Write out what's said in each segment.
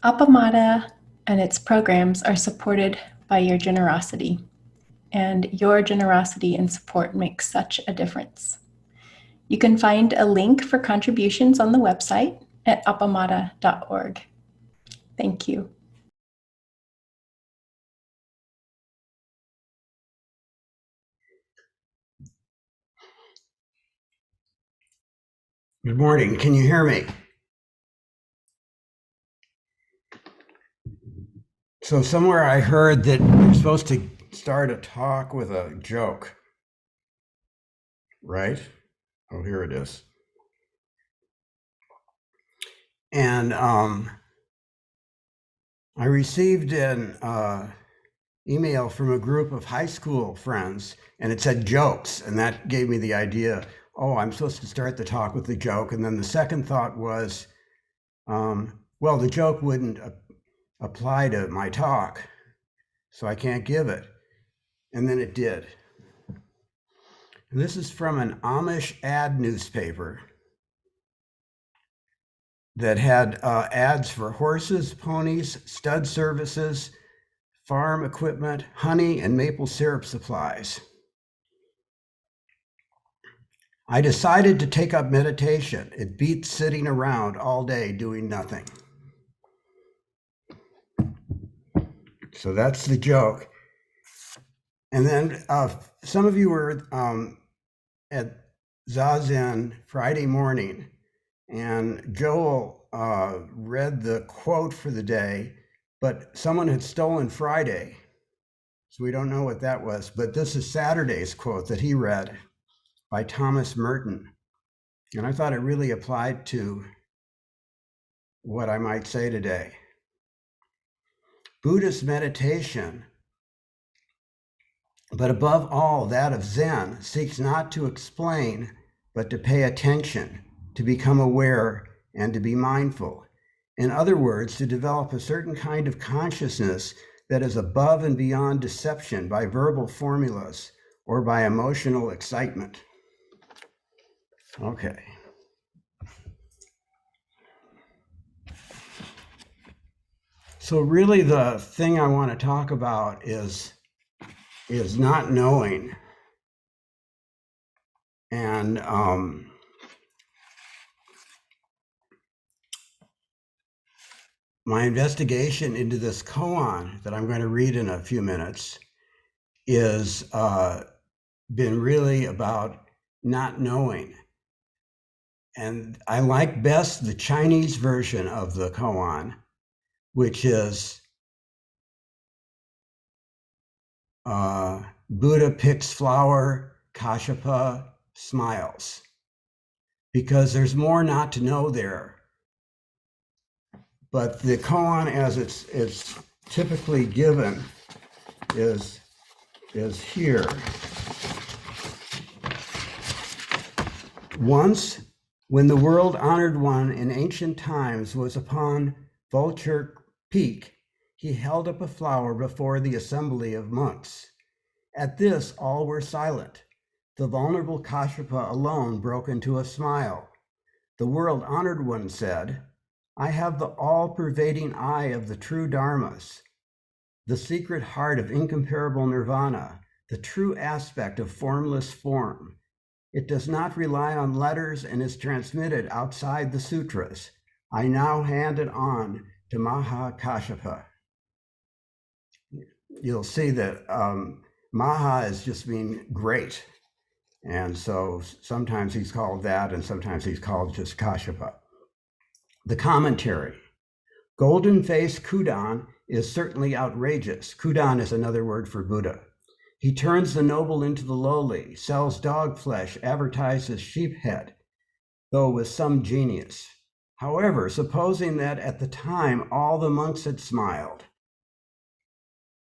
Appamada and its programs are supported by your generosity, and your generosity and support makes such a difference. You can find a link for contributions on the website at appamada.org. Thank you. Good morning. Can you hear me? So somewhere I heard that you're supposed to start a talk with a joke, right? Oh, here it is. And I received an email from a group of high school friends, and it said jokes, and that gave me the idea, oh, I'm supposed to start the talk with a joke. And then the second thought was, well, the joke wouldn't apply to my talk, so I can't give it. And then it did. And this is from an Amish ad newspaper that had ads for horses, ponies, stud services, farm equipment, honey, and maple syrup supplies. I decided to take up meditation. It beats sitting around all day doing nothing. So that's the joke. And then some of you were at Zazen Friday morning, and Joel read the quote for the day, but someone had stolen Friday. So we don't know what that was, but this is Saturday's quote that he read by Thomas Merton. And I thought it really applied to what I might say today. Buddhist meditation, but above all that of Zen, seeks not to explain, but to pay attention, to become aware, and to be mindful. In other words, to develop a certain kind of consciousness that is above and beyond deception by verbal formulas or by emotional excitement. Okay. So really the thing I want to talk about is not knowing. And my investigation into this koan that I'm going to read in a few minutes is been really about not knowing. And I like best the Chinese version of the koan, which is Buddha picks flower, Kashyapa smiles, because there's more not to know there. But the koan as it's typically given is here. Once, when the world-honored one in ancient times was upon Vulture Peak, he held up a flower before the assembly of monks. At this, all were silent. The vulnerable Kashyapa alone broke into a smile. The world-honored one said, I have the all-pervading eye of the true dharmas, the secret heart of incomparable nirvana, the true aspect of formless form. It does not rely on letters and is transmitted outside the sutras. I now hand it on to Maha Kashyapa. You'll see that Maha is just mean great. And so sometimes he's called that, and sometimes he's called just Kashyapa. The commentary. Golden-faced Kudan is certainly outrageous. Kudan is another word for Buddha. He turns the noble into the lowly, sells dog flesh, advertises sheep head, though with some genius. However, supposing that at the time all the monks had smiled,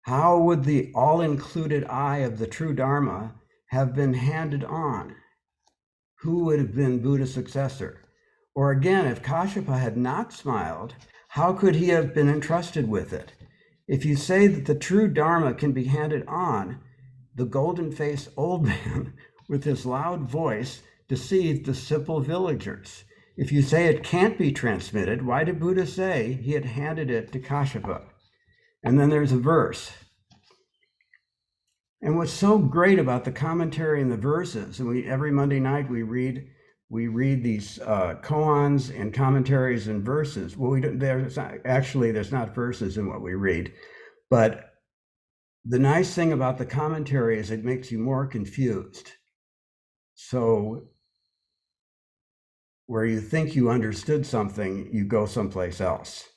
how would the all-included eye of the true Dharma have been handed on? Who would have been Buddha's successor? Or again, if Kashyapa had not smiled, how could he have been entrusted with it? If you say that the true Dharma can be handed on, the golden-faced old man with his loud voice deceived the simple villagers. If you say it can't be transmitted, why did Buddha say he had handed it to Kashyapa? And then there's a verse. And what's so great about the commentary and the verses, and every Monday night we read these koans and commentaries and verses. Well, there's not verses in what we read, but the nice thing about the commentary is it makes you more confused. So where you think you understood something, you go someplace else.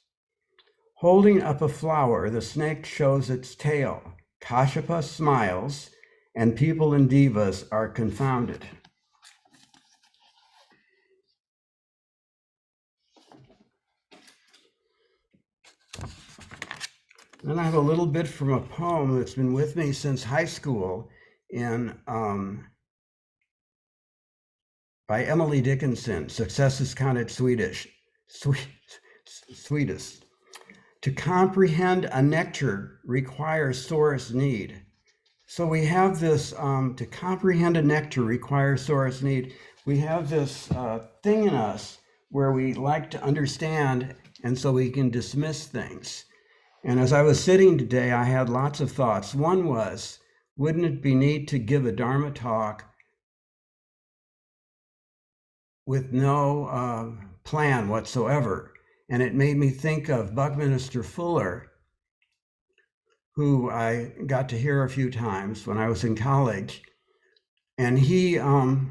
Holding up a flower, the snake shows its tail. Kashyapa smiles, and people and devas are confounded. Then I have a little bit from a poem that's been with me since high school by Emily Dickinson, Success is Counted Sweetest. To comprehend a nectar requires sorest need. So we have this, to comprehend a nectar requires sorest need. We have this thing in us where we like to understand, and so we can dismiss things. And as I was sitting today, I had lots of thoughts. One was, wouldn't it be neat to give a Dharma talk with no plan whatsoever? And it made me think of Buckminster Fuller, who I got to hear a few times when I was in college. And he would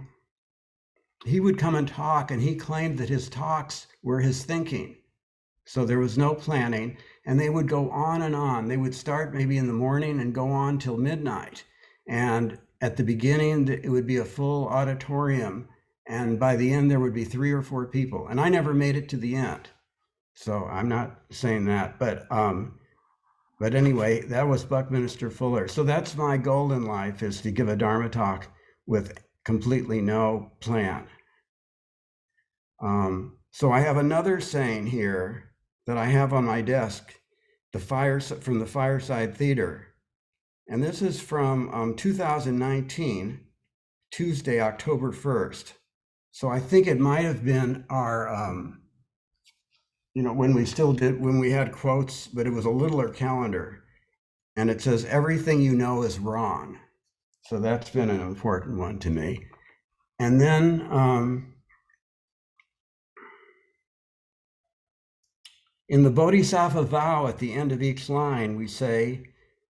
come and talk, and he claimed that his talks were his thinking. So there was no planning, and they would go on and on. They would start maybe in the morning and go on till midnight. And at the beginning, it would be a full auditorium. And by the end, there would be 3 or 4 people. And I never made it to the end. So I'm not saying that, but anyway, that was Buckminster Fuller. So that's my goal in life, is to give a Dharma talk with completely no plan. So I have another saying here that I have on my desk, from the Fireside Theater. And this is from 2019, Tuesday, October 1st. So I think it might have been our, when we had quotes, but it was a littler calendar. And it says, everything you know is wrong. So that's been an important one to me. And then in the Bodhisattva vow at the end of each line, we say,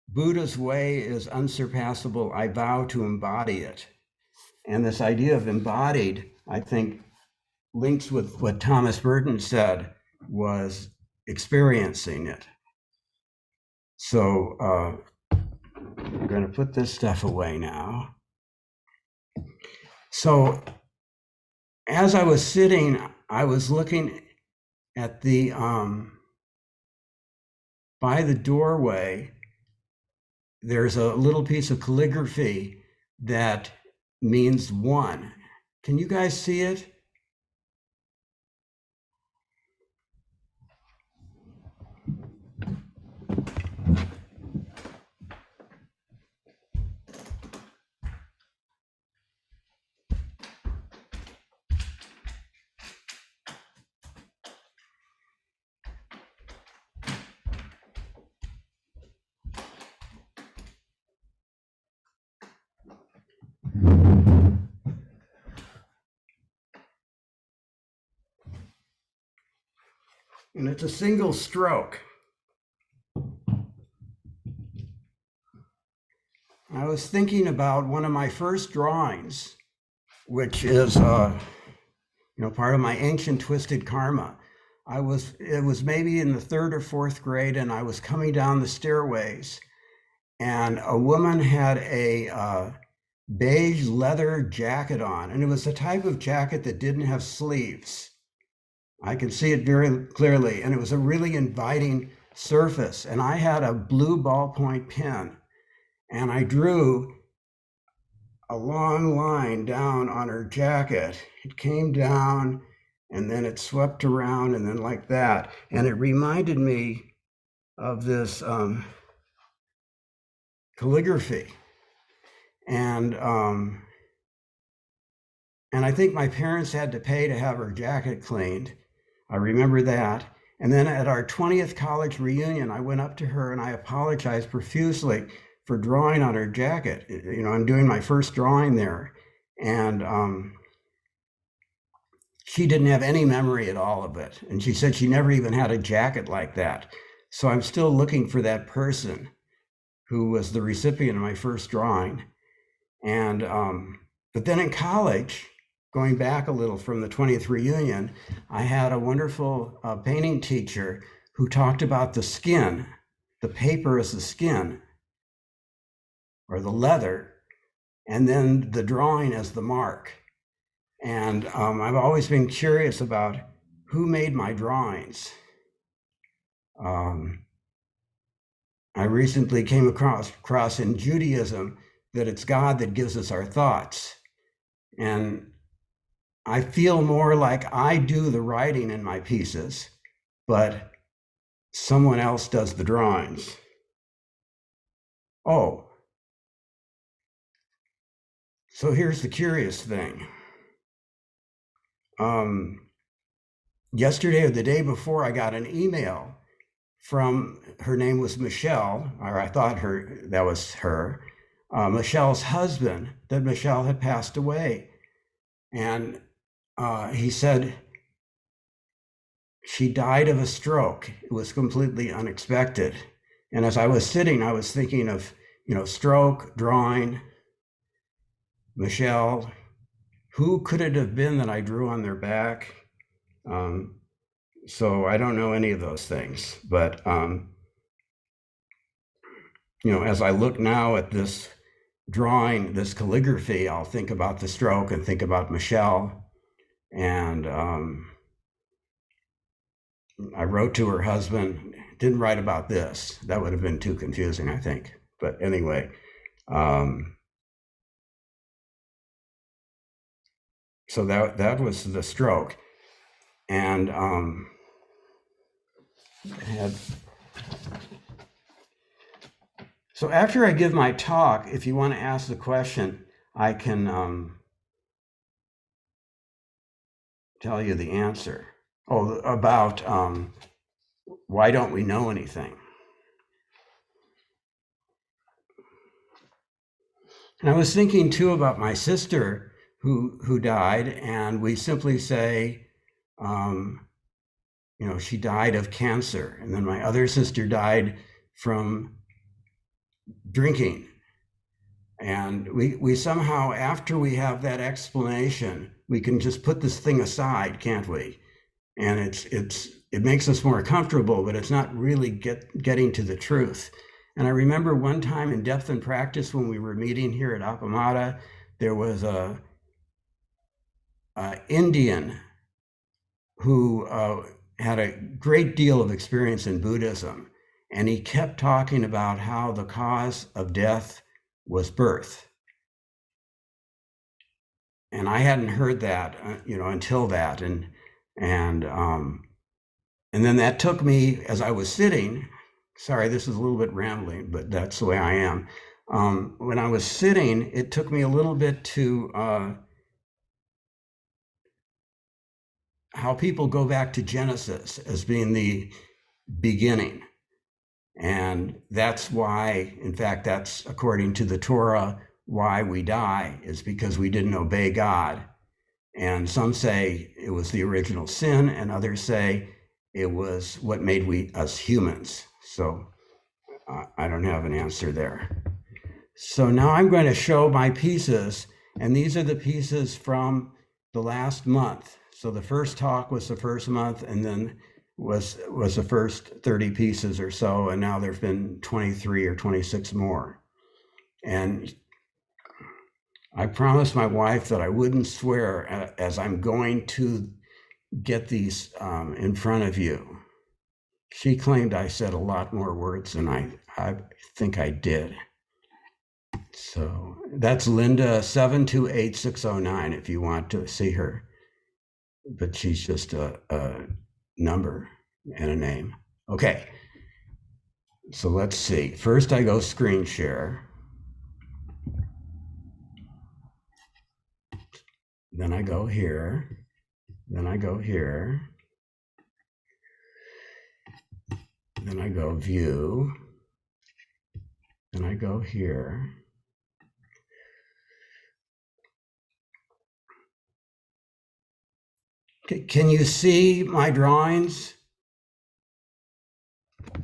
Buddha's way is unsurpassable. I vow to embody it. And this idea of embodied, I think, links with what Thomas Burton said was experiencing it. So I'm going to put this stuff away now. So as I was sitting, I was looking at the, by the doorway, there's a little piece of calligraphy that means 1. Can you guys see it? And it's a single stroke. I was thinking about one of my first drawings, which is, part of my ancient twisted karma. It was maybe in the 3rd or 4th grade, and I was coming down the stairways, and a woman had a beige leather jacket on, and it was the type of jacket that didn't have sleeves. I could see it very clearly, and it was a really inviting surface. And I had a blue ballpoint pen, and I drew a long line down on her jacket. It came down, and then it swept around, and then like that. And it reminded me of this calligraphy. And And I think my parents had to pay to have her jacket cleaned. I remember that. And then at our 20th college reunion, I went up to her and I apologized profusely for drawing on her jacket. You know, I'm doing my first drawing there. And she didn't have any memory at all of it. And she said she never even had a jacket like that. So I'm still looking for that person who was the recipient of my first drawing. And but then in college, going back a little from the 20th reunion, I had a wonderful painting teacher who talked about the skin, the paper as the skin, or the leather, and then the drawing as the mark. And I've always been curious about who made my drawings. I recently came across in Judaism that it's God that gives us our thoughts. And I feel more like I do the writing in my pieces, but someone else does the drawings. Oh, so here's the curious thing. Yesterday or the day before, I got an email from, her name was Michelle, or I thought that was her, Michelle's husband, that Michelle had passed away. And he said she died of a stroke. It was completely unexpected. And as I was sitting, I was thinking of, stroke, drawing, Michelle. Who could it have been that I drew on their back? So I don't know any of those things. But, as I look now at this drawing, this calligraphy, I'll think about the stroke and think about Michelle. And I wrote to her husband, didn't write about this. That would have been too confusing, I think. But anyway, so that was the stroke. And so after I give my talk, if you want to ask the question, I can tell you the answer. Oh, about why don't we know anything? And I was thinking too about my sister who died, and we simply say, she died of cancer. And then my other sister died from drinking. And we somehow, after we have that explanation, we can just put this thing aside, can't we? And it makes us more comfortable, but it's not really getting to the truth. And I remember one time in Depth and Practice when we were meeting here at Appamada, there was a Indian who had a great deal of experience in Buddhism. And he kept talking about how the cause of death was birth. And I hadn't heard that, until that. And then that took me, as I was sitting, sorry, this is a little bit rambling, but that's the way I am. When I was sitting, it took me a little bit to how people go back to Genesis as being the beginning. And that's why, in fact, that's according to the Torah, why we die is because we didn't obey God. And some say it was the original sin, and others say it was what made us humans. So I don't have an answer there. So now I'm going to show my pieces, and these are the pieces from the last month. So the first talk was the first month, and then was the first 30 pieces or so, and now there've been 23 or 26 more. And I promised my wife that I wouldn't swear as I'm going to get these in front of you. She claimed I said a lot more words than I think I did. So that's Linda 728609 if you want to see her. But she's just a number and a name. Okay. So let's see. First I go screen share. then I go here, then I go here, then I go view, then I go here. Can you see my drawings?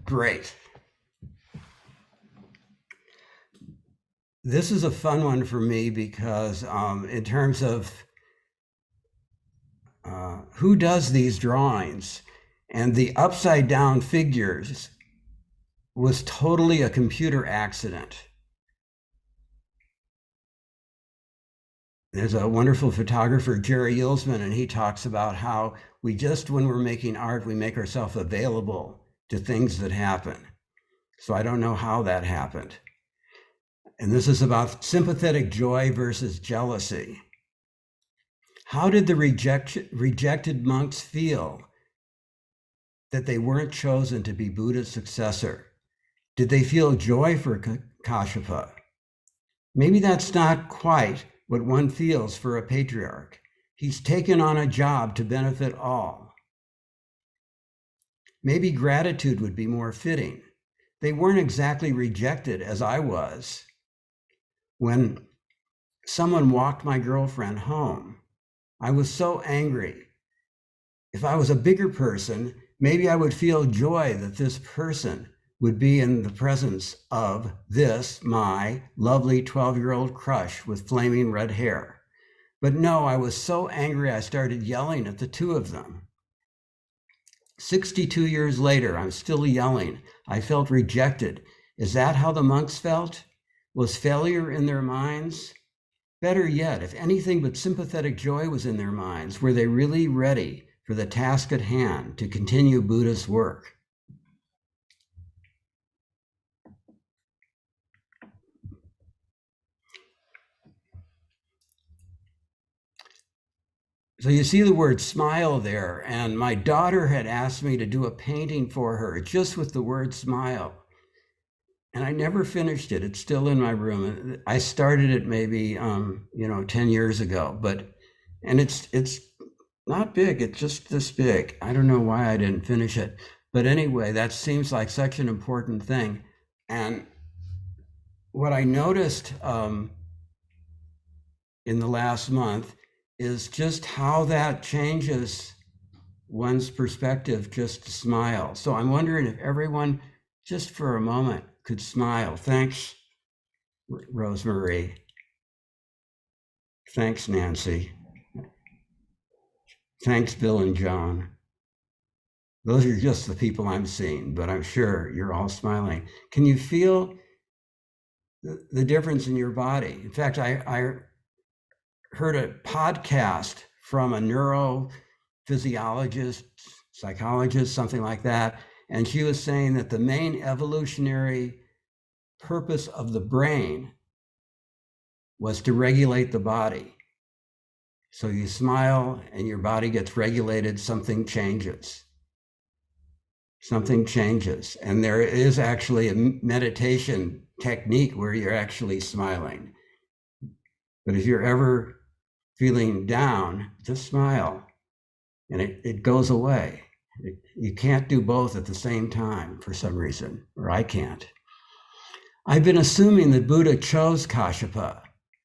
Great. This is a fun one for me because in terms of who does these drawings, and the upside down figures was totally a computer accident. There's a wonderful photographer, Jerry Yulsman, and he talks about how we just, when we're making art, we make ourselves available to things that happen. So I don't know how that happened. And this is about sympathetic joy versus jealousy. How did the rejected monks feel that they weren't chosen to be Buddha's successor? Did they feel joy for Kashyapa? Maybe that's not quite what one feels for a patriarch. He's taken on a job to benefit all. Maybe gratitude would be more fitting. They weren't exactly rejected as I was when someone walked my girlfriend home. I was so angry. If I was a bigger person, maybe I would feel joy that this person would be in the presence of this, my lovely 12-year-old crush with flaming red hair. But no, I was so angry I started yelling at the two of them. 62 years later, I'm still yelling. I felt rejected. Is that how the monks felt? Was failure in their minds? Better yet, if anything but sympathetic joy was in their minds, were they really ready for the task at hand to continue Buddha's work? So you see the word smile there, and my daughter had asked me to do a painting for her just with the word smile. And I never finished it. It's still in my room. I started it maybe 10 years ago, and it's not big, it's just this big. I don't know why I didn't finish it. But anyway, that seems like such an important thing. And what I noticed in the last month is just how that changes one's perspective just to smile. So I'm wondering if everyone, just for a moment, could smile. Thanks, Rosemarie. Thanks, Nancy. Thanks, Bill and Joan. Those are just the people I'm seeing, but I'm sure you're all smiling. Can you feel the difference in your body? In fact, I heard a podcast from a neurophysiologist, psychologist, something like that, and she was saying that the main evolutionary purpose of the brain was to regulate the body. So you smile and your body gets regulated, something changes. Something changes. And there is actually a meditation technique where you're actually smiling. But if you're ever feeling down, just smile and it goes away. You can't do both at the same time for some reason, or I can't. I've been assuming that Buddha chose Kashyapa.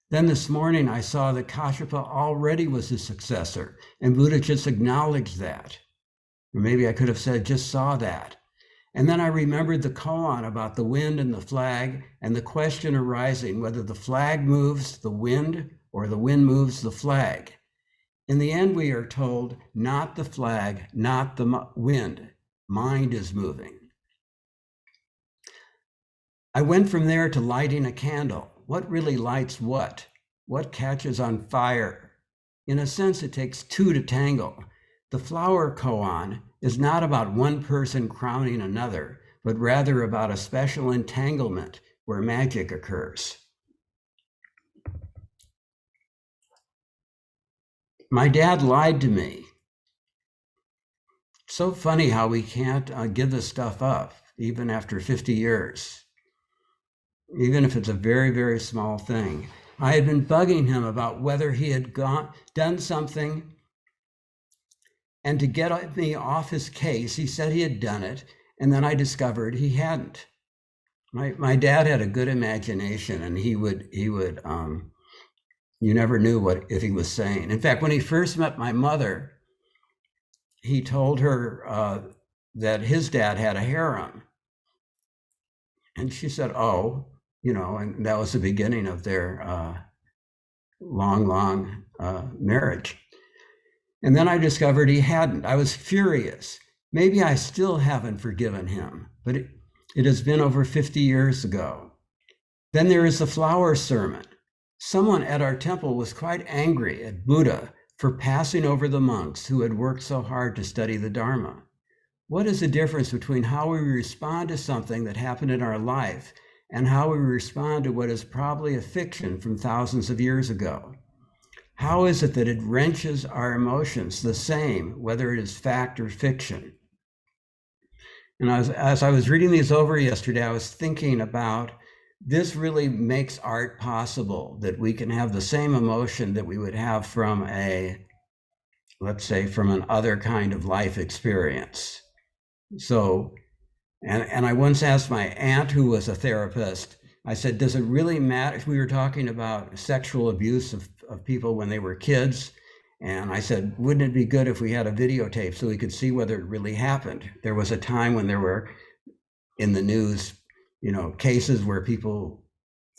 Then this morning I saw that Kashyapa already was his successor, and Buddha just acknowledged that. Or maybe I could have said, just saw that. And then I remembered the koan about the wind and the flag, and the question arising whether the flag moves the wind or the wind moves the flag. In the end, we are told, not the flag, not the wind. Mind is moving. I went from there to lighting a candle. What really lights what? What catches on fire? In a sense, it takes two to tangle. The flower koan is not about one person crowning another, but rather about a special entanglement where magic occurs. My dad lied to me. So funny how we can't give this stuff up, even after 50 years, even if it's a very, very small thing. I had been bugging him about whether he had done something, and to get me off his case, he said he had done it, and then I discovered he hadn't. My dad had a good imagination, and he would you never knew if he was saying. In fact, when he first met my mother, he told her that his dad had a harem, and she said, "Oh, and that was the beginning of their long marriage." And then I discovered he hadn't. I was furious. Maybe I still haven't forgiven him, but it has been over 50 years ago. Then there is the flower sermon. Someone at our temple was quite angry at Buddha for passing over the monks who had worked so hard to study the Dharma. What is the difference between how we respond to something that happened in our life and how we respond to what is probably a fiction from thousands of years ago? How is it that it wrenches our emotions the same, whether it is fact or fiction? And as I was reading these over yesterday, I was thinking about this really makes art possible, that we can have the same emotion that we would have from let's say, from an other kind of life experience. So, and I once asked my aunt, who was a therapist, I said, does it really matter if we were talking about sexual abuse of people when they were kids? And I said, wouldn't it be good if we had a videotape so we could see whether it really happened? There was a time when there were in the news, cases where people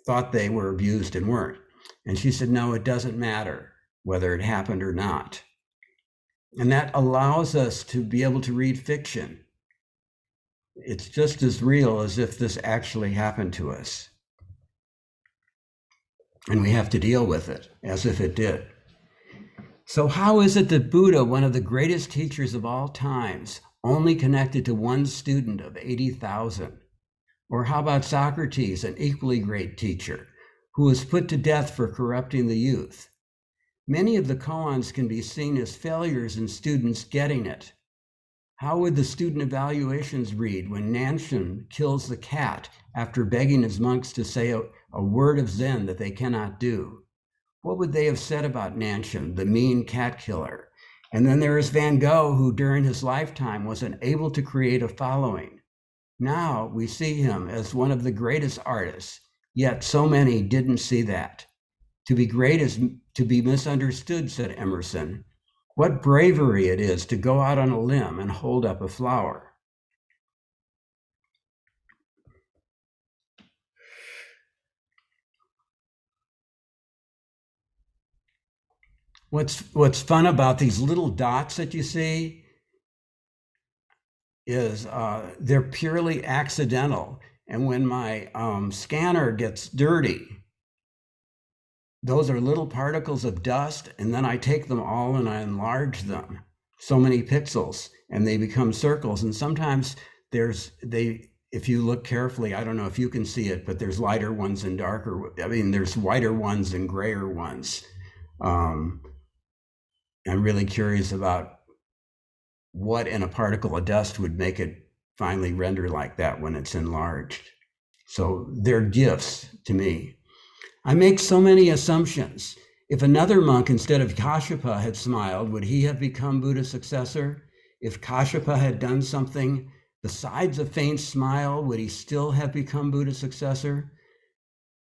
thought they were abused and weren't. And she said, no, it doesn't matter whether it happened or not. And that allows us to be able to read fiction. It's just as real as if this actually happened to us. And we have to deal with it as if it did. So how is it that Buddha, one of the greatest teachers of all times, only connected to one student of 80,000? Or how about Socrates, an equally great teacher, who was put to death for corrupting the youth? Many of the koans can be seen as failures in students getting it. How would the student evaluations read when Nanshan kills the cat after begging his monks to say a word of Zen that they cannot do? What would they have said about Nanshan, the mean cat killer? And then there is Van Gogh, who during his lifetime was unable to create a following. Now we see him as one of the greatest artists, yet so many didn't see that. To be great is to be misunderstood, said Emerson. What bravery it is to go out on a limb and hold up a flower. What's fun about these little dots that you see is they're purely accidental. And when my scanner gets dirty, those are little particles of dust, and then I take them all and I enlarge them so many pixels, and they become circles. And sometimes if you look carefully, I don't know if you can see it, but there's lighter ones and there's whiter ones and grayer ones. I'm really curious about what in a particle of dust would make it finally render like that when it's enlarged. So they're gifts to me. I make so many assumptions. If another monk instead of Kashyapa had smiled, would he have become Buddha's successor? If Kashyapa had done something besides a faint smile, would he still have become Buddha's successor?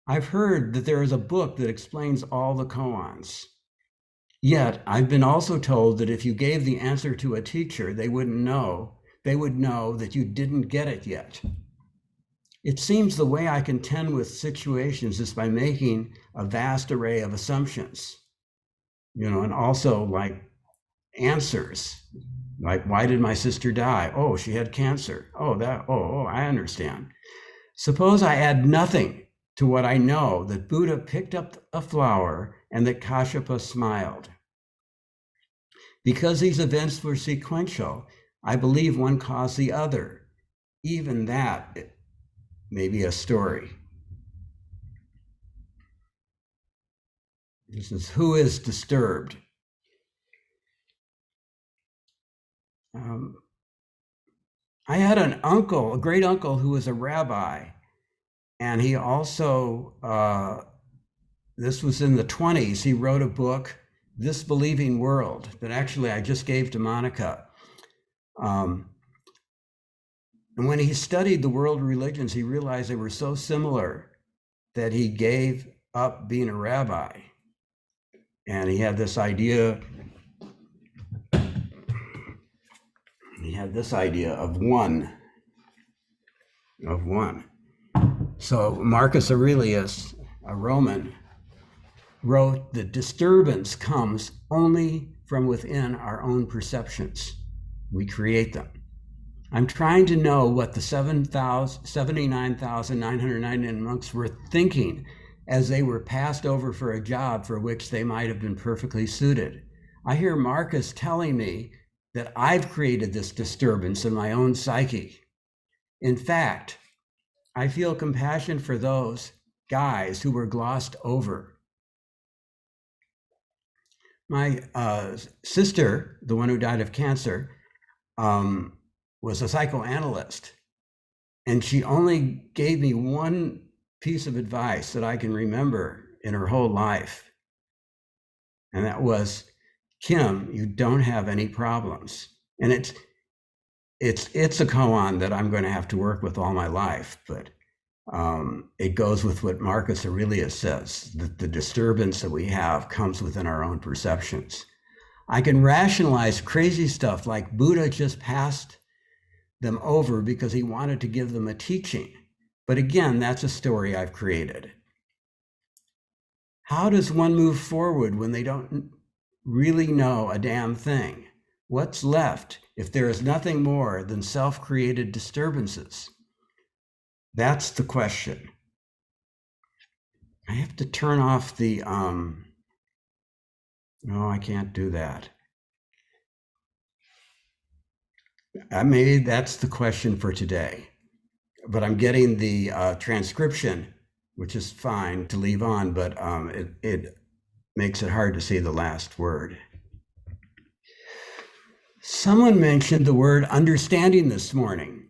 I've heard that there is a book that explains all the koans. Yet I've been also told that if you gave the answer to a teacher, they would know that you didn't get it yet. It seems the way I contend with situations is by making a vast array of assumptions, and also like answers, like, why did my sister die? Oh, she had cancer. Oh, I understand. Suppose I add nothing to what I know, that Buddha picked up a flower and that Kashyapa smiled. Because these events were sequential, I believe one caused the other. Even that may be a story. This is who is disturbed. I had an uncle, a great uncle, who was a rabbi, and he also this was in the 20s, he wrote a book, This Believing World, that actually I just gave to Monica. And when he studied the world religions, he realized they were so similar that he gave up being a rabbi. And he had this idea of one. So Marcus Aurelius, a Roman, wrote that disturbance comes only from within our own perceptions. We create them. I'm trying to know what the 79,999 monks were thinking as they were passed over for a job for which they might have been perfectly suited. I hear Marcus telling me that I've created this disturbance in my own psyche. In fact, I feel compassion for those guys who were glossed over. My sister, the one who died of cancer, was a psychoanalyst, and she only gave me one piece of advice that I can remember in her whole life, and that was, Kim, you don't have any problems. And it's a koan that I'm going to have to work with all my life, but it goes with what Marcus Aurelius says, that the disturbance that we have comes within our own perceptions. I can rationalize crazy stuff like Buddha just passed them over because he wanted to give them a teaching. But again, that's a story I've created. How does one move forward when they don't really know a damn thing? What's left if there is nothing more than self-created disturbances? That's the question. I have to turn off the, no, I can't do that. Maybe that's the question for today, but I'm getting the transcription, which is fine to leave on, but it makes it hard to see the last word. Someone mentioned the word understanding this morning.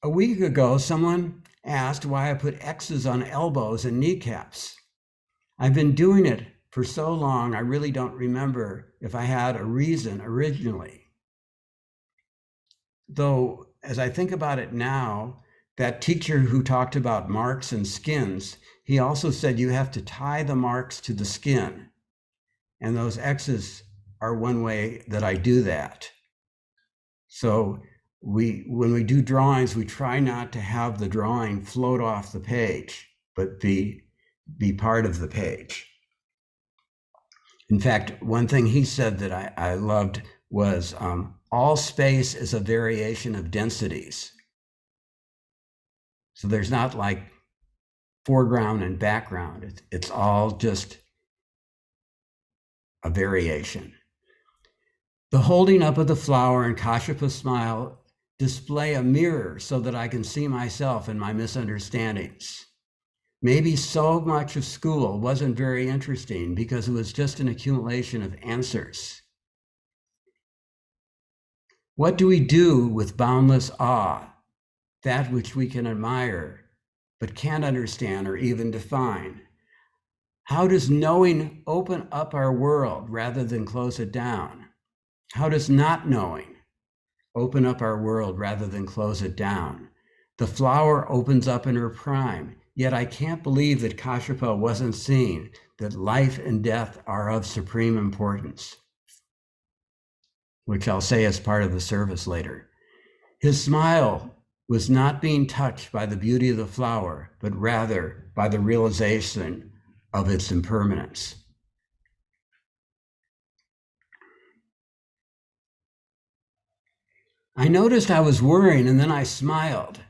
A week ago, someone asked why I put X's on elbows and kneecaps. I've been doing it for so long, I really don't remember if I had a reason originally. Though, as I think about it now, that teacher who talked about marks and skins, he also said you have to tie the marks to the skin. And those X's are one way that I do that. So when we do drawings, we try not to have the drawing float off the page, but be part of the page. In fact, one thing he said that I loved was, all space is a variation of densities. So there's not like foreground and background. It's all just a variation. The holding up of the flower and Kashyap's smile display a mirror so that I can see myself and my misunderstandings. Maybe so much of school wasn't very interesting because it was just an accumulation of answers. What do we do with boundless awe, that which we can admire, but can't understand or even define? How does knowing open up our world rather than close it down? How does not knowing open up our world rather than close it down? The flower opens up in her prime, yet I can't believe that Kashyapa wasn't seeing that life and death are of supreme importance, which I'll say as part of the service later. His smile was not being touched by the beauty of the flower, but rather by the realization of its impermanence. I noticed I was worrying, and then I smiled.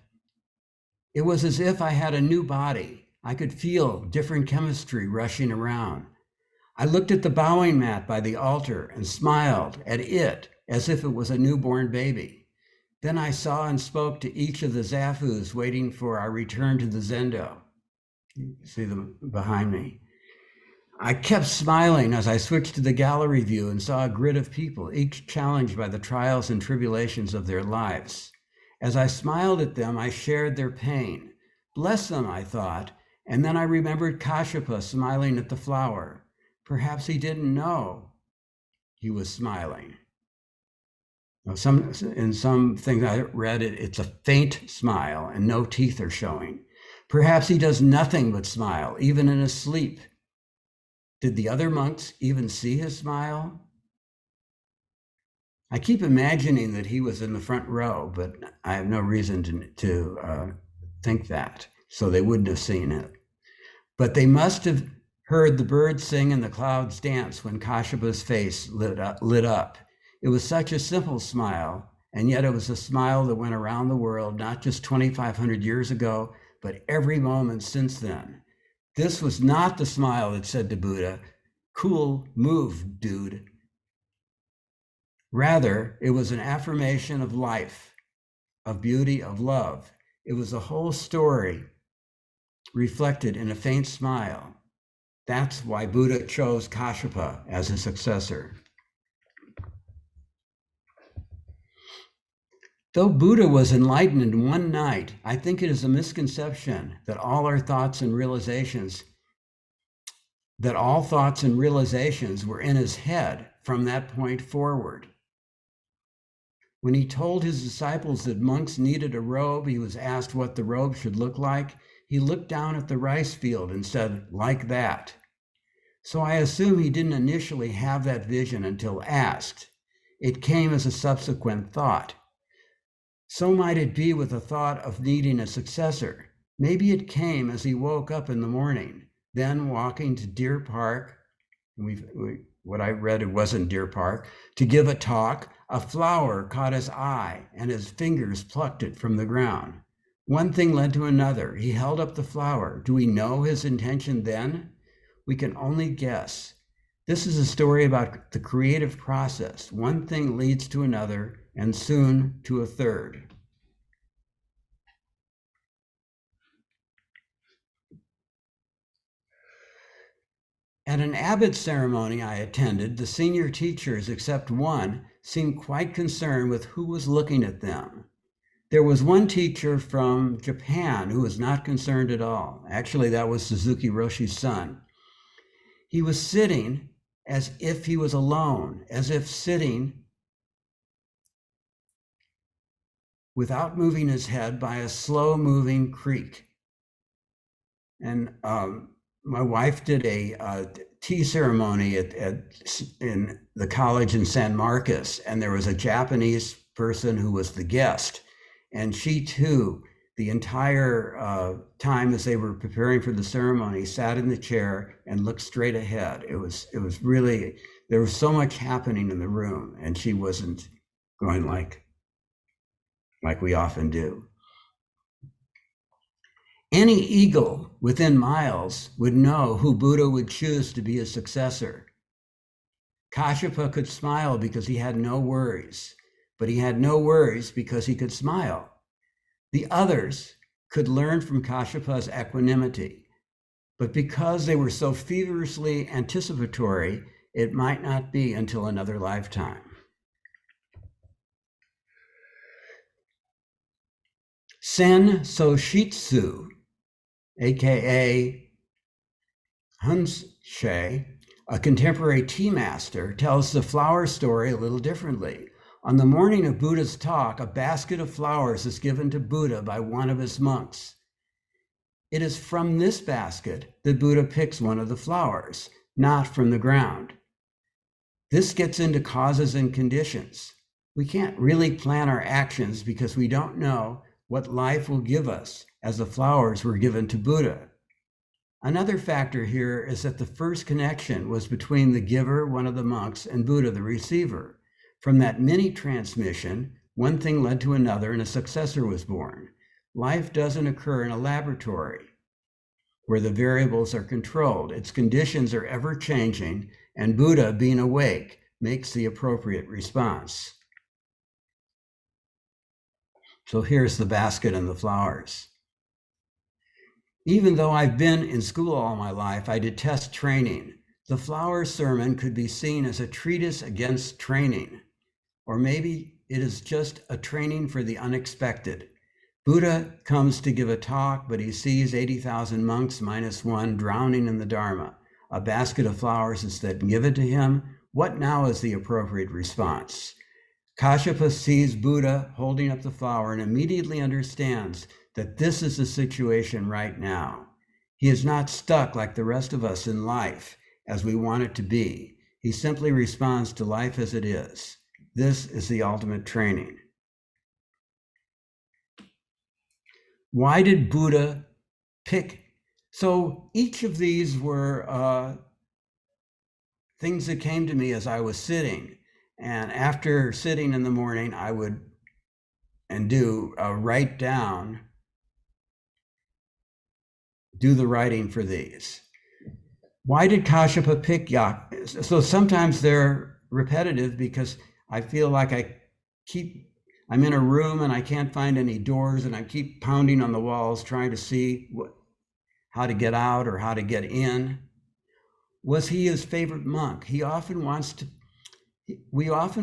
It was as if I had a new body. I could feel different chemistry rushing around. I looked at the bowing mat by the altar and smiled at it as if it was a newborn baby. Then I saw and spoke to each of the Zafus waiting for our return to the Zendo. You see them behind me. I kept smiling as I switched to the gallery view and saw a grid of people, each challenged by the trials and tribulations of their lives. As I smiled at them, I shared their pain. Bless them, I thought, And then I remembered Kashyapa smiling at the flower. Perhaps he didn't know he was smiling. Now, in some things I read, it's a faint smile and no teeth are showing. Perhaps he does nothing but smile, even in his sleep. Did the other monks even see his smile? I keep imagining that he was in the front row, but I have no reason to think that, so they wouldn't have seen it. But they must have heard the birds sing and the clouds dance when Kashyapa's face lit up. It was such a simple smile, and yet it was a smile that went around the world, not just 2,500 years ago, but every moment since then. This was not the smile that said to Buddha, "Cool move, dude." Rather, it was an affirmation of life, of beauty, of love. It was a whole story reflected in a faint smile. That's why Buddha chose Kashyapa as his successor. Though Buddha was enlightened in one night, I think it is a misconception that all thoughts and realizations were in his head from that point forward. When he told his disciples that monks needed a robe, he was asked what the robe should look like. He looked down at the rice field and said, "Like that." So I assume he didn't initially have that vision until asked. It came as a subsequent thought. So might it be with the thought of needing a successor. Maybe it came as he woke up in the morning, then walking to Deer Park. What I read, it wasn't Deer Park, to give a talk. A flower caught his eye and his fingers plucked it from the ground. One thing led to another. He held up the flower. Do we know his intention then? We can only guess. This is a story about the creative process. One thing leads to another, and soon to a third. At an abbot ceremony I attended, the senior teachers, except one, seemed quite concerned with who was looking at them. There was one teacher from Japan who was not concerned at all. Actually, that was Suzuki Roshi's son. He was sitting as if he was alone, as if sitting without moving his head by a slow-moving creek. And my wife did a tea ceremony in the college in San Marcos, and there was a Japanese person who was the guest. And she too, the entire time as they were preparing for the ceremony, sat in the chair and looked straight ahead. It was really, there was so much happening in the room, and she wasn't going like we often do. Any eagle within miles would know who Buddha would choose to be his successor. Kashyapa could smile because he had no worries, but he had no worries because he could smile. The others could learn from Kashyapa's equanimity, but because they were so feverishly anticipatory, it might not be until another lifetime. Sen Soshitsu, aka Hunshe, a contemporary tea master, tells the flower story a little differently. On the morning of Buddha's talk, a basket of flowers is given to Buddha by one of his monks. It is from this basket that Buddha picks one of the flowers, not from the ground. This gets into causes and conditions. We can't really plan our actions because we don't know what life will give us, as the flowers were given to Buddha. Another factor here is that the first connection was between the giver, one of the monks, and Buddha, the receiver. From that mini transmission, one thing led to another and a successor was born. Life doesn't occur in a laboratory where the variables are controlled. Its conditions are ever changing, and Buddha, being awake, makes the appropriate response. So here's the basket and the flowers. Even though I've been in school all my life, I detest training. The flower sermon could be seen as a treatise against training, or maybe it is just a training for the unexpected. Buddha comes to give a talk, but he sees 80,000 monks minus one drowning in the Dharma. A basket of flowers is then given to him. What now is the appropriate response? Kashyapa sees Buddha holding up the flower and immediately understands that this is the situation right now. He is not stuck like the rest of us in life as we want it to be. He simply responds to life as it is. This is the ultimate training. Why did Buddha pick? So each of these were things that came to me as I was sitting. And after sitting in the morning, I would write down, do the writing for these. Why did Kashyapa pick yak? So sometimes they're repetitive because I feel like I'm in a room and I can't find any doors and I keep pounding on the walls trying to see how to get out or how to get in. Was he his favorite monk? We often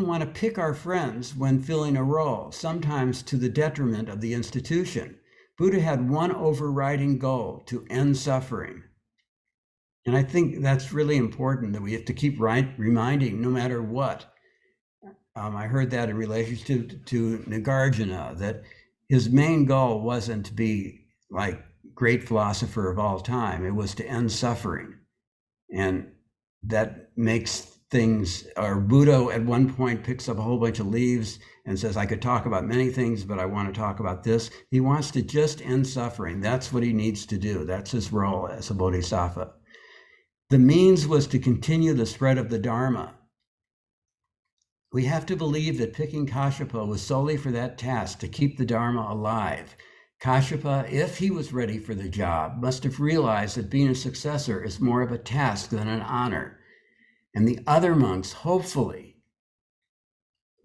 want to pick our friends when filling a role, sometimes to the detriment of the institution. Buddha had one overriding goal: to end suffering. And I think that's really important, that we have to keep reminding, no matter what. I heard that in relation to Nagarjuna, that his main goal wasn't to be like great philosopher of all time. It was to end suffering. And that makes things, or Buddha at one point picks up a whole bunch of leaves and says, I could talk about many things, but I want to talk about this. He wants to just end suffering. That's what he needs to do. That's his role as a bodhisattva. The means was to continue the spread of the Dharma. We have to believe that picking Kashyapa was solely for that task, to keep the Dharma alive. Kashyapa, if he was ready for the job, must have realized that being a successor is more of a task than an honor. And the other monks, hopefully,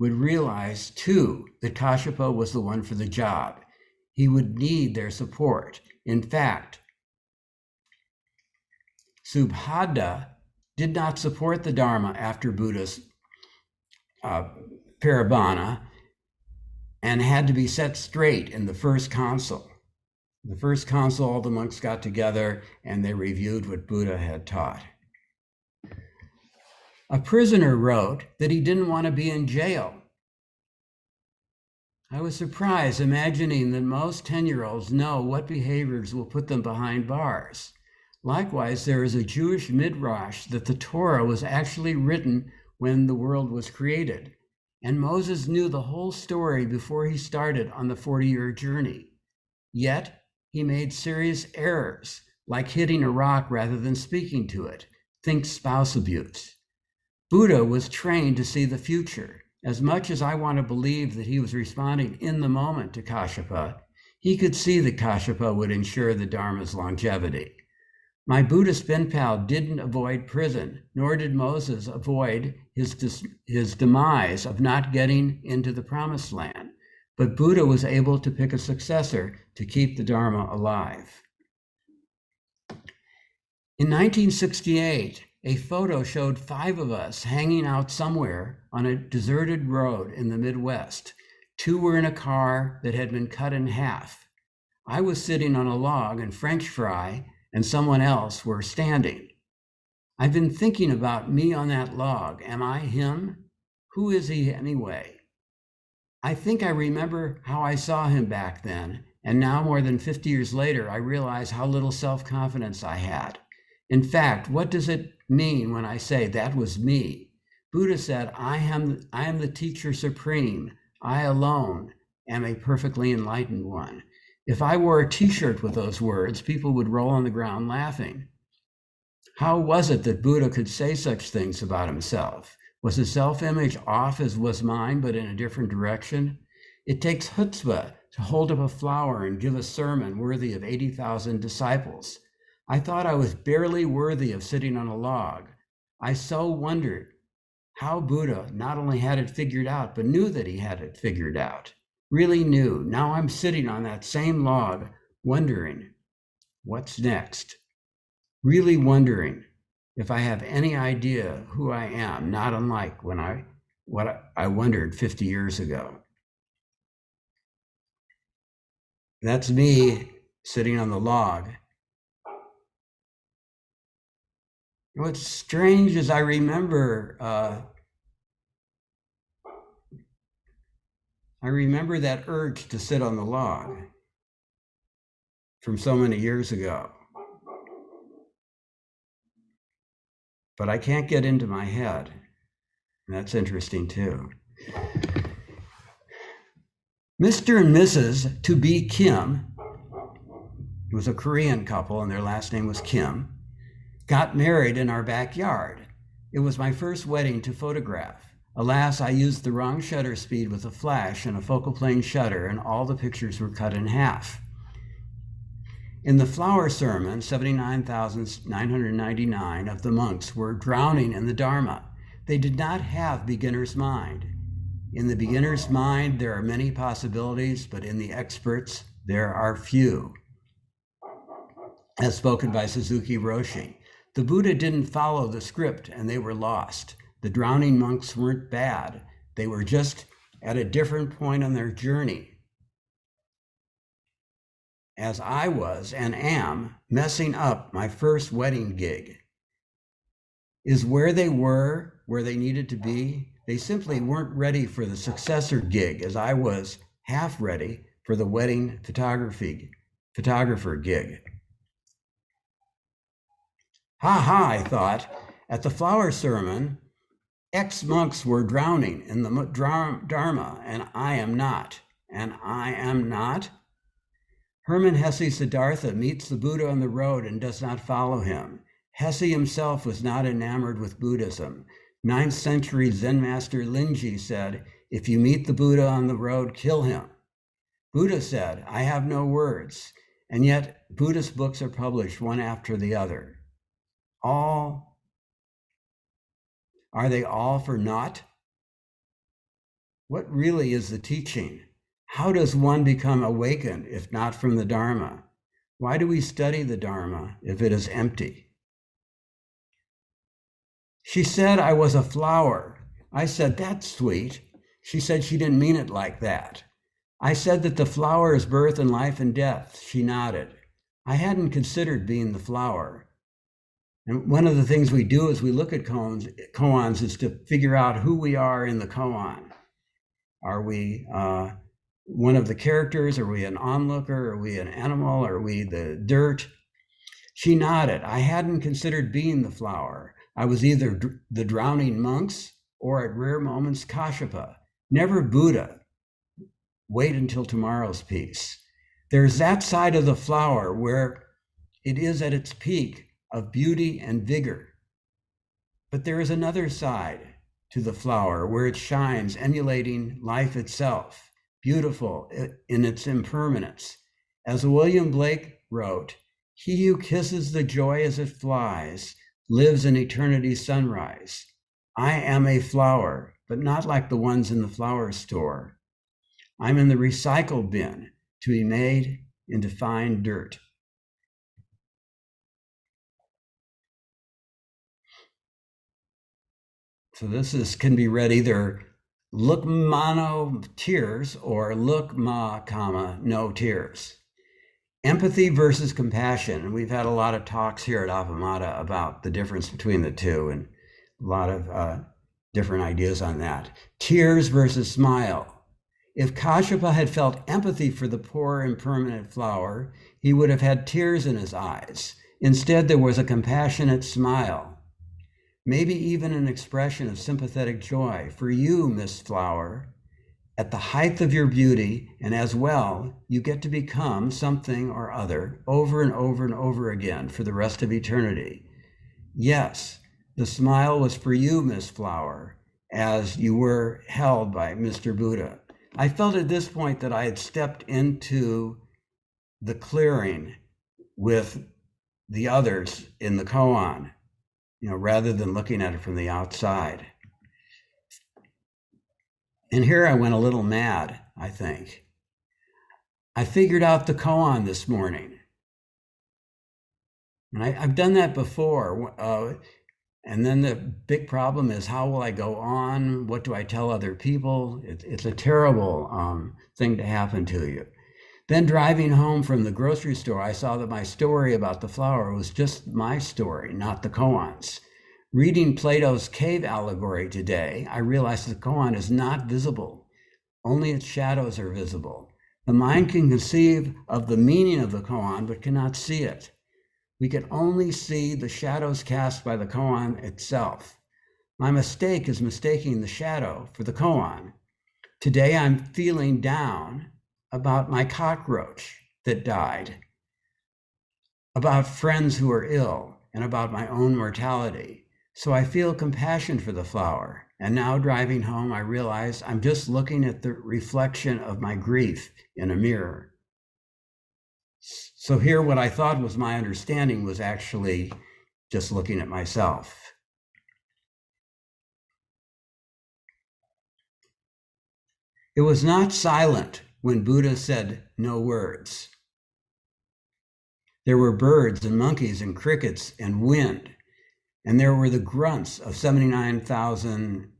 would realize too that Kashyapa was the one for the job. He would need their support. In fact, Subhadda did not support the Dharma after Buddha's Parabhana and had to be set straight in the first council. The first council, all the monks got together and they reviewed what Buddha had taught. A prisoner wrote that he didn't want to be in jail. I was surprised, imagining that most 10-year-olds know what behaviors will put them behind bars. Likewise, there is a Jewish midrash that the Torah was actually written when the world was created, and Moses knew the whole story before he started on the 40-year journey. Yet, he made serious errors, like hitting a rock rather than speaking to it. Think spouse abuse. Buddha was trained to see the future. As much as I want to believe that he was responding in the moment to Kashyapa, he could see that Kashyapa would ensure the Dharma's longevity. My Buddhist pen pal didn't avoid prison, nor did Moses avoid his demise of not getting into the promised land. But Buddha was able to pick a successor to keep the Dharma alive. In 1968, a photo showed 5 of us hanging out somewhere on a deserted road in the Midwest. 2 were in a car that had been cut in half. I was sitting on a log and French fry, and someone else were standing. I've been thinking about me on that log. Am I him? Who is he anyway? I think I remember how I saw him back then, and now more than 50 years later, I realize how little self-confidence I had. In fact, what does it mean when I say that was me? Buddha said, I am the teacher supreme. I alone am a perfectly enlightened one. If I wore a t-shirt with those words, people would roll on the ground laughing. How was it that Buddha could say such things about himself? Was his self-image off as was mine, but in a different direction? It takes chutzpah to hold up a flower and give a sermon worthy of 80,000 disciples. I thought I was barely worthy of sitting on a log. I so wondered how Buddha not only had it figured out, but knew that he had it figured out. Really knew. Now I'm sitting on that same log, wondering, what's next? Really wondering if I have any idea who I am, not unlike what I wondered 50 years ago. That's me sitting on the log. What's strange is I remember that urge to sit on the log from so many years ago. But I can't get into my head. That's interesting too. Mr. and Mrs. To be Kim, it was a Korean couple and their last name was Kim, got married in our backyard. It was my first wedding to photograph. Alas, I used the wrong shutter speed with a flash and a focal plane shutter, and all the pictures were cut in half. In the flower sermon, 79,999 of the monks were drowning in the Dharma. They did not have beginner's mind. In the beginner's mind, there are many possibilities, but in the experts, there are few. As spoken by Suzuki Roshi, the Buddha didn't follow the script and they were lost. The drowning monks weren't bad. They were just at a different point on their journey. As I was and am messing up my first wedding gig. Is where they were, where they needed to be? They simply weren't ready for the successor gig, as I was half ready for the wedding photographer gig. Ha ha, I thought. At the flower sermon, ex-monks were drowning in the Dharma, and I am not. And I am not? Hermann Hesse Siddhartha meets the Buddha on the road and does not follow him. Hesse himself was not enamored with Buddhism. 9th century Zen master Linji said, if you meet the Buddha on the road, kill him. Buddha said, I have no words. And yet Buddhist books are published one after the other. Are they all for naught? What really is the teaching? How does one become awakened if not from the Dharma? Why do we study the Dharma if it is empty? She said I was a flower. I said, that's sweet. She said she didn't mean it like that. I said that the flower is birth and life and death. She nodded. I hadn't considered being the flower. And one of the things we do as we look at koans is to figure out who we are in the koan. Are we one of the characters? Are we an onlooker? Are we an animal? Are we the dirt? She nodded. I hadn't considered being the flower. I was either the drowning monks or at rare moments Kashyapa, never Buddha. Wait until tomorrow's piece. There's that side of the flower where it is at its peak of beauty and vigor. But there is another side to the flower where it shines, emulating life itself, beautiful in its impermanence. As William Blake wrote, he who kisses the joy as it flies lives in eternity's sunrise. I am a flower, but not like the ones in the flower store. I'm in the recycle bin to be made into fine dirt. So this can be read either look mono tears or look ma comma no tears. Empathy versus compassion. And we've had a lot of talks here at Appamada about the difference between the two and a lot of different ideas on that. Tears versus smile. If Kashyapa had felt empathy for the poor impermanent flower, he would have had tears in his eyes. Instead, there was a compassionate smile, maybe even an expression of sympathetic joy. For you, Miss Flower, at the height of your beauty, and as well, you get to become something or other over and over and over again for the rest of eternity. Yes, the smile was for you, Miss Flower, as you were held by Mr. Buddha. I felt at this point that I had stepped into the clearing with the others in the koan, rather than looking at it from the outside. And here I went a little mad, I think. I figured out the koan this morning. And I've done that before. And then the big problem is, how will I go on? What do I tell other people? It's a terrible thing to happen to you. Then driving home from the grocery store, I saw that my story about the flower was just my story, not the koan's. Reading Plato's cave allegory today, I realized the koan is not visible. Only its shadows are visible. The mind can conceive of the meaning of the koan, but cannot see it. We can only see the shadows cast by the koan itself. My mistake is mistaking the shadow for the koan. Today I'm feeling down about my cockroach that died, about friends who are ill, and about my own mortality. So I feel compassion for the flower. And now driving home, I realize I'm just looking at the reflection of my grief in a mirror. So here, what I thought was my understanding was actually just looking at myself. It was not silent when Buddha said no words. There were birds and monkeys and crickets and wind, and there were the grunts of 79,000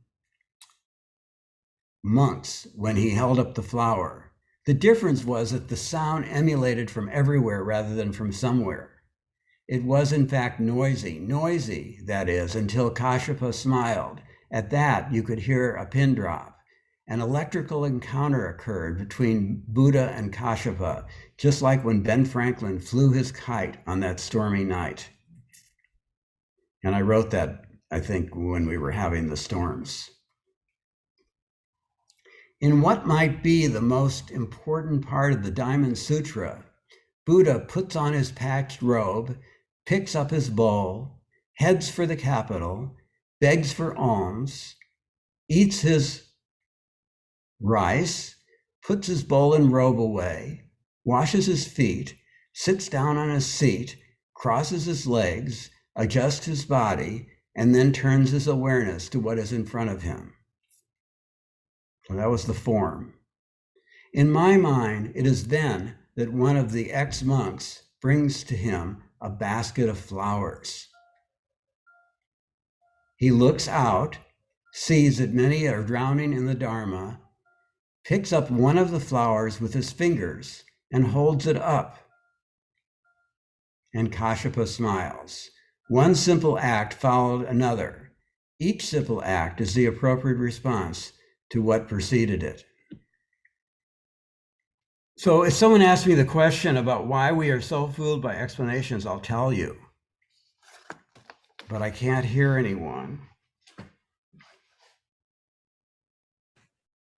monks when he held up the flower. The difference was that the sound emanated from everywhere rather than from somewhere. It was in fact noisy, that is, until Kashyapa smiled. At that, you could hear a pin drop. An electrical encounter occurred between Buddha and Kashyapa, just like when Ben Franklin flew his kite on that stormy night. And I wrote that, I think, when we were having the storms. In what might be the most important part of the Diamond Sutra, Buddha puts on his patched robe, picks up his bowl, heads for the capital, begs for alms, eats his rice, puts his bowl and robe away, washes his feet, sits down on his seat, crosses his legs, adjusts his body, and then turns his awareness to what is in front of him. So that was the form. In my mind, it is then that one of the ex-monks brings to him a basket of flowers. He looks out, sees that many are drowning in the Dharma, picks up one of the flowers with his fingers and holds it up. And Kashyapa smiles. One simple act followed another. Each simple act is the appropriate response to what preceded it. So if someone asks me the question about why we are so fooled by explanations, I'll tell you. But I can't hear anyone.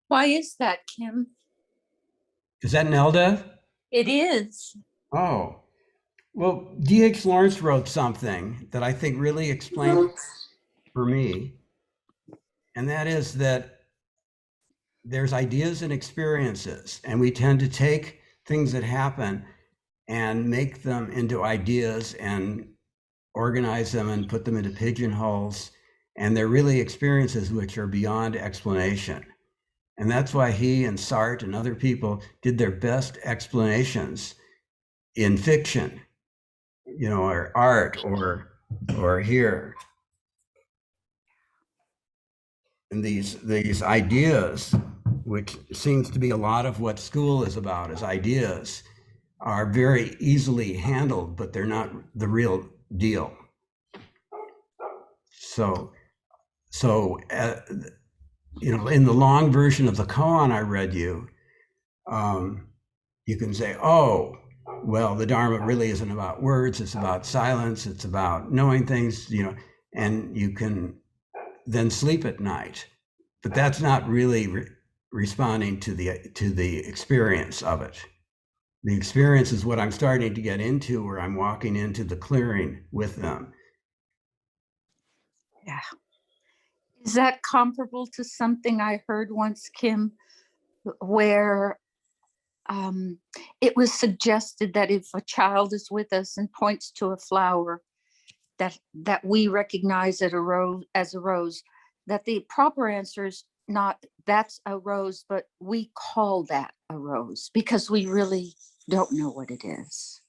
Why is that, Kim? Is that Nelda? It is. Oh, well, D.H. Lawrence wrote something that I think really explains for me. And that is that there's ideas and experiences, and we tend to take things that happen and make them into ideas and organize them and put them into pigeonholes. And they're really experiences which are beyond explanation. And that's why he and Sartre and other people did their best explanations in fiction, or art or here. And these ideas, which seems to be a lot of what school is about, is ideas, are very easily handled, but they're not the real deal. So in the long version of the koan I read you, you can say, oh, well, the Dharma really isn't about words, it's about silence, it's about knowing things, and you can then sleep at night. But that's not really responding to the experience of it. The experience is what I'm starting to get into, where I'm walking into the clearing with them. Yeah. Is that comparable to something I heard once, Kim, where it was suggested that if a child is with us and points to a flower that we recognize as a rose, that the proper answer is not that's a rose, but we call that a rose because we really don't know what it is.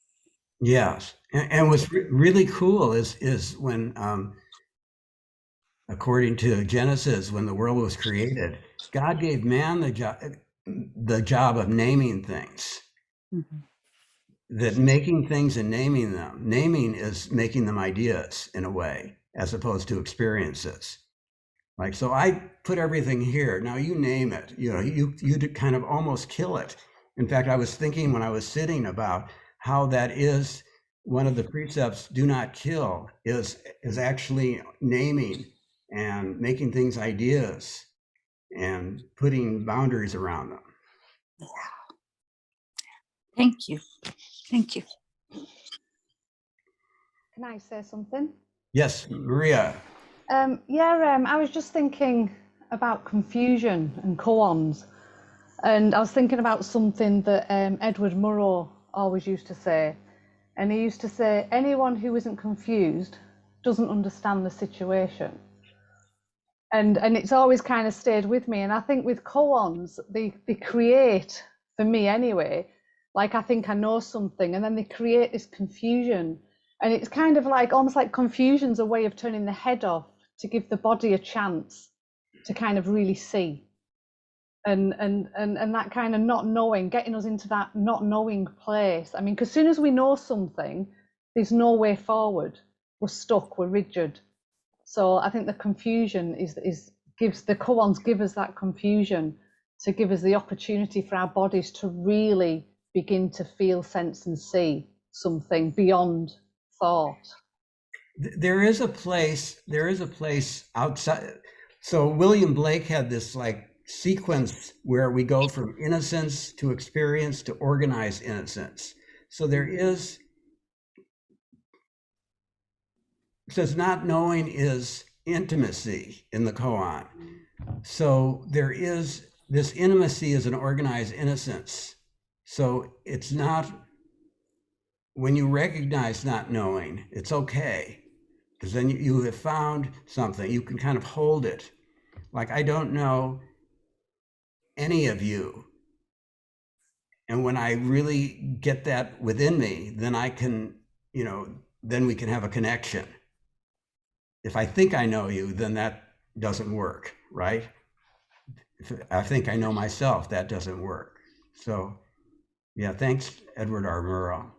Yes, and what's really cool is when, according to Genesis, when the world was created, God gave man the job of naming things. Mhm. That making things and naming is making them ideas in a way, as opposed to experiences. Like, so I put everything here. Now you name it. You kind of almost kill it. In fact, I was thinking when I was sitting about how that is one of the precepts, do not kill, is actually naming and making things ideas and putting boundaries around them. Thank you. Thank you. Can I say something? Yes, Maria. I was just thinking about confusion and koans, and I was thinking about something that Edward Murrow always used to say, and he used to say, anyone who isn't confused doesn't understand the situation. And it's always kind of stayed with me. And I think with koans, they create, for me anyway, like I think I know something, and then they create this confusion. And it's kind of like almost like confusion's a way of turning the head off to give the body a chance to kind of really see. And that kind of not knowing, getting us into that not knowing place. I mean, because as soon as we know something, there's no way forward. We're stuck, we're rigid. So I think the confusion gives the koans give us that confusion to give us the opportunity for our bodies to really begin to feel, sense, and see something beyond thought. There is a place outside. So William Blake had this like sequence where we go from innocence to experience to organized innocence. So says not knowing is intimacy in the koan. So there is this intimacy is an organized innocence. So it's not, when you recognize not knowing, it's okay, because then you have found something. You can kind of hold it. Like, I don't know any of you. And when I really get that within me, then I can, then we can have a connection. If I think I know you, then that doesn't work, right? If I think I know myself, that doesn't work. So, yeah, thanks, Edward R. Murrow.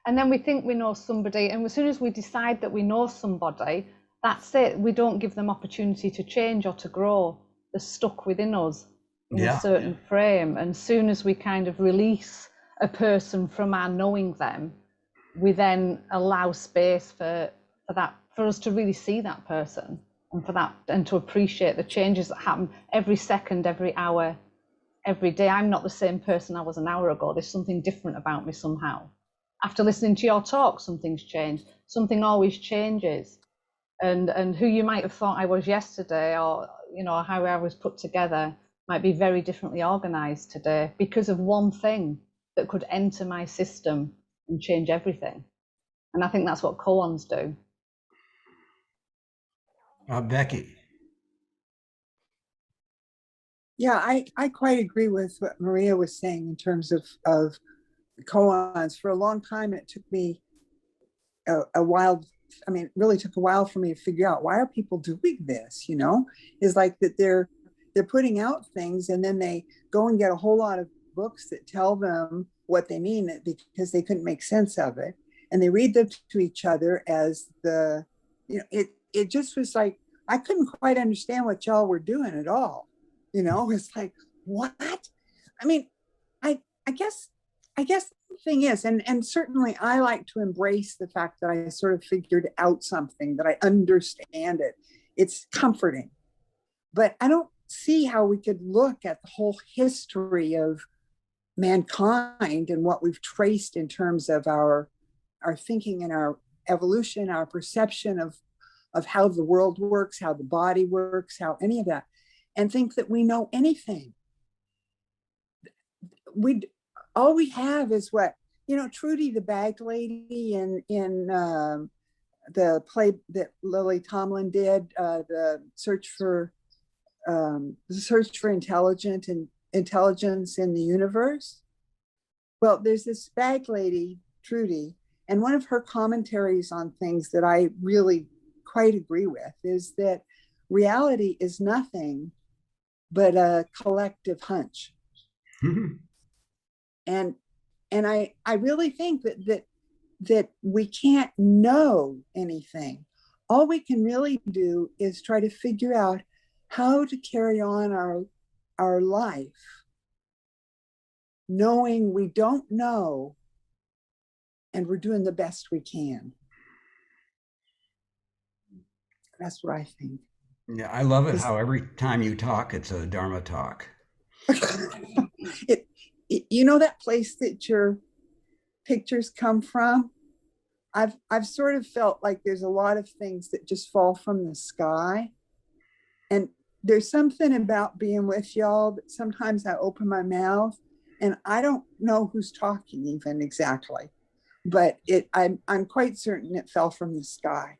And then we think we know somebody, and as soon as we decide that we know somebody, that's it. We don't give them opportunity to change or to grow. They're stuck within us in a certain frame. And as soon as we kind of release a person from our knowing them, we then allow space for us to really see that person, and to appreciate the changes that happen every second, every hour, every day. I'm not the same person I was an hour ago. There's something different about me somehow. After listening to your talk, something's changed. Something always changes. And who you might have thought I was yesterday, or how I was put together, might be very differently organized today because of one thing that could enter my system and change everything. And I think that's what koans do. Becky. Yeah, I quite agree with what Maria was saying in terms of koans. For a long time, it took me a while. I mean, it really took a while for me to figure out, why are people doing this? Is like that they're putting out things, and then they go and get a whole lot of books that tell them what they mean, because they couldn't make sense of it, and they read them to each other as it just was like, I couldn't quite understand what y'all were doing at all. It's like, what? I mean, I guess the thing is, and certainly I like to embrace the fact that I sort of figured out something, that I understand it. It's comforting. But I don't see how we could look at the whole history of mankind and what we've traced in terms of our thinking and our evolution, our perception of how the world works, how the body works, how any of that, and think that we know anything. All we have is what, Trudy the bag lady in the play that Lily Tomlin did, the search for intelligence in the universe. Well, there's this bag lady, Trudy, and one of her commentaries on things that I really quite agree with is that reality is nothing but a collective hunch. And I really think that we can't know anything. All we can really do is try to figure out how to carry on our life, knowing we don't know, and we're doing the best we can. That's what I think. Yeah, I love it how every time you talk, it's a Dharma talk. You know that place that your pictures come from? I've sort of felt like there's a lot of things that just fall from the sky. And there's something about being with y'all that sometimes I open my mouth and I don't know who's talking even exactly, but I'm quite certain it fell from the sky.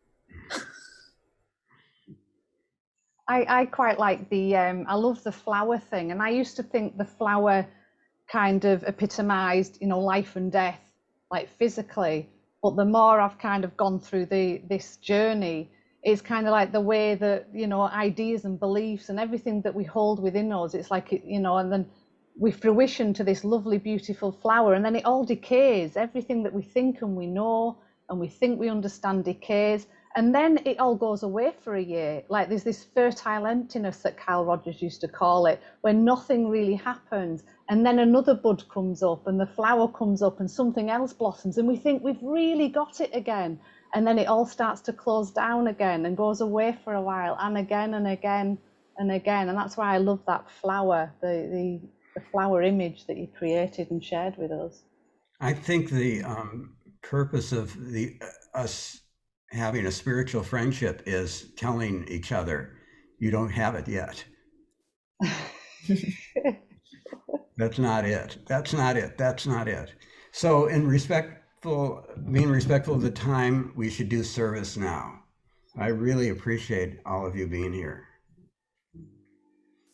I quite like I love the flower thing. And I used to think the flower kind of epitomized, life and death, like physically. But the more I've kind of gone through this journey, it's kind of like the way that, ideas and beliefs and everything that we hold within us, it's like, and then we fruition to this lovely, beautiful flower, and then it all decays. Everything that we think and we know and we think we understand decays. And then it all goes away for a year. Like there's this fertile emptiness that Carl Rogers used to call it, where nothing really happens. And then another bud comes up and the flower comes up and something else blossoms. And we think we've really got it again. And then it all starts to close down again and goes away for a while, and again and again and again. And that's why I love that flower, the flower image that you created and shared with us. I think the purpose of us having a spiritual friendship is telling each other, you don't have it yet. That's not it. That's not it. That's not it. So being respectful of the time, we should do service now. I really appreciate all of you being here.